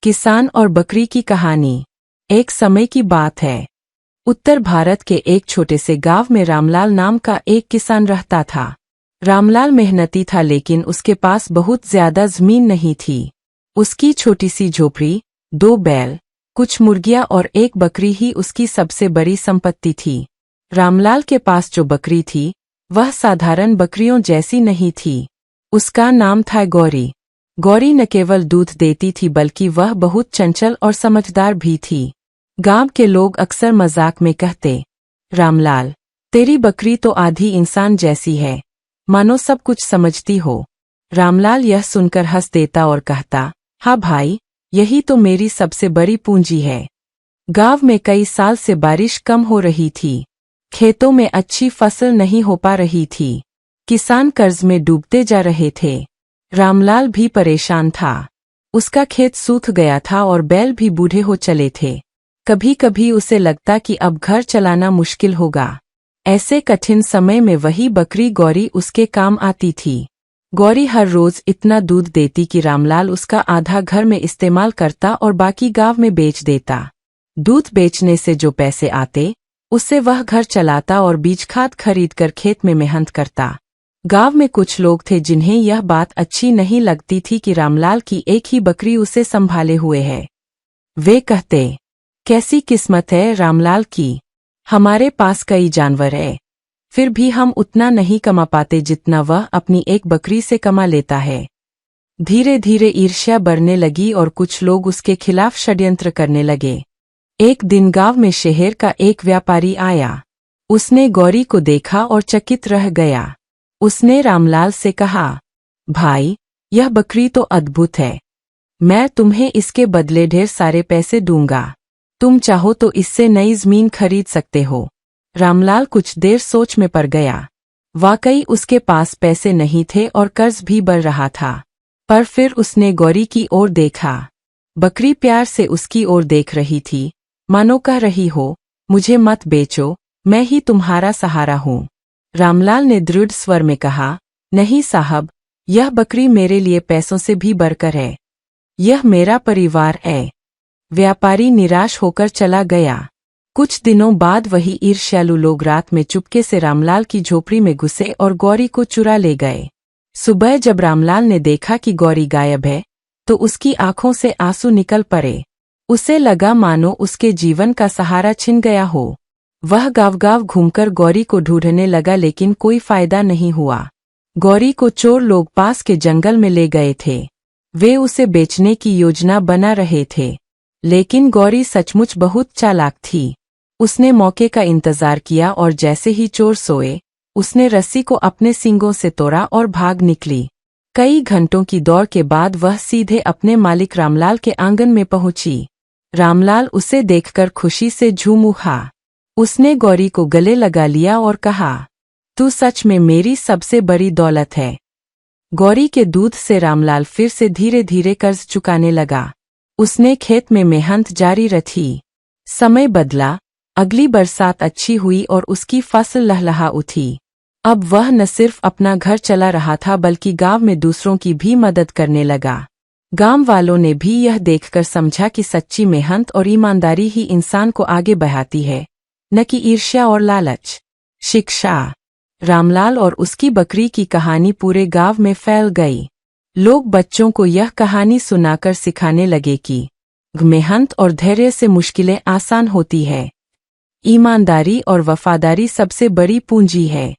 किसान और बकरी की कहानी। एक समय की बात है। उत्तर भारत के एक छोटे से गांव में रामलाल नाम का एक किसान रहता था। रामलाल मेहनती था लेकिन उसके पास बहुत ज्यादा जमीन नहीं थी। उसकी छोटी सी झोपड़ी, 2 बैल, कुछ मुर्गियां और एक बकरी ही उसकी सबसे बड़ी संपत्ति थी। रामलाल के पास जो बकरी थी वह साधारण बकरियों जैसी नहीं थी। उसका नाम था गौरी। गौरी न केवल दूध देती थी बल्कि वह बहुत चंचल और समझदार भी थी। गांव के लोग अक्सर मजाक में कहते, रामलाल, तेरी बकरी तो आधी इंसान जैसी है, मानो सब कुछ समझती हो। रामलाल यह सुनकर हंस देता और कहता, हाँ भाई, यही तो मेरी सबसे बड़ी पूंजी है। गांव में कई साल से बारिश कम हो रही थी। खेतों में अच्छी फसल नहीं हो पा रही थी। किसान कर्ज में डूबते जा रहे थे। रामलाल भी परेशान था। उसका खेत सूख गया था और बैल भी बूढ़े हो चले थे। कभी कभी उसे लगता कि अब घर चलाना मुश्किल होगा। ऐसे कठिन समय में वही बकरी गौरी उसके काम आती थी। गौरी हर रोज इतना दूध देती कि रामलाल उसका आधा घर में इस्तेमाल करता और बाकी गांव में बेच देता। दूध बेचने से जो पैसे आते उससे वह घर चलाता और बीज खाद खरीदकर खेत में मेहनत करता। गांव में कुछ लोग थे जिन्हें यह बात अच्छी नहीं लगती थी कि रामलाल की एक ही बकरी उसे संभाले हुए है। वे कहते, कैसी किस्मत है रामलाल की, हमारे पास कई जानवर है, फिर भी हम उतना नहीं कमा पाते जितना वह अपनी एक बकरी से कमा लेता है। धीरे धीरे ईर्ष्या बढ़ने लगी और कुछ लोग उसके खिलाफ षड्यंत्र करने लगे। एक दिन गांव में शहर का एक व्यापारी आया। उसने गौरी को देखा और चकित रह गया। उसने रामलाल से कहा, भाई, यह बकरी तो अद्भुत है। मैं तुम्हें इसके बदले ढेर सारे पैसे दूंगा। तुम चाहो तो इससे नई जमीन खरीद सकते हो। रामलाल कुछ देर सोच में पड़ गया। वाकई उसके पास पैसे नहीं थे और कर्ज भी बढ़ रहा था। पर फिर उसने गौरी की ओर देखा। बकरी प्यार से उसकी ओर देख रही थी, मानो कह रही हो, मुझे मत बेचो, मैं ही तुम्हारा सहारा हूँ। रामलाल ने दृढ़ स्वर में कहा, नहीं साहब, यह बकरी मेरे लिए पैसों से भी बढ़कर है। यह मेरा परिवार है। व्यापारी निराश होकर चला गया। कुछ दिनों बाद वही ईर्ष्यालु लोग रात में चुपके से रामलाल की झोपड़ी में घुसे और गौरी को चुरा ले गए। सुबह जब रामलाल ने देखा कि गौरी गायब है तो उसकी आंखों से आंसू निकल पड़े। उसे लगा मानो उसके जीवन का सहारा छिन गया हो। वह गांव-गांव घूमकर गौरी को ढूंढने लगा लेकिन कोई फायदा नहीं हुआ। गौरी को चोर लोग पास के जंगल में ले गए थे। वे उसे बेचने की योजना बना रहे थे। लेकिन गौरी सचमुच बहुत चालाक थी। उसने मौके का इंतजार किया और जैसे ही चोर सोए, उसने रस्सी को अपने सींगों से तोड़ा और भाग निकली। कई घंटों की दौड़ के बाद वह सीधे अपने मालिक रामलाल के आंगन में पहुंची। रामलाल उसे देखकर खुशी से झूम उठा। उसने गौरी को गले लगा लिया और कहा, तू सच में मेरी सबसे बड़ी दौलत है। गौरी के दूध से रामलाल फिर से धीरे धीरे कर्ज चुकाने लगा। उसने खेत में मेहनत जारी रखी। समय बदला, अगली बरसात अच्छी हुई और उसकी फसल लहलहा उठी। अब वह न सिर्फ अपना घर चला रहा था बल्कि गांव में दूसरों की भी मदद करने लगा। गांव वालों ने भी यह देखकर समझा कि सच्ची मेहनत और ईमानदारी ही इंसान को आगे बढ़ाती है, न कि ईर्ष्या और लालच। शिक्षा। रामलाल और उसकी बकरी की कहानी पूरे गांव में फैल गई। लोग बच्चों को यह कहानी सुनाकर सिखाने लगे कि मेहनत और धैर्य से मुश्किलें आसान होती है। ईमानदारी और वफादारी सबसे बड़ी पूंजी है।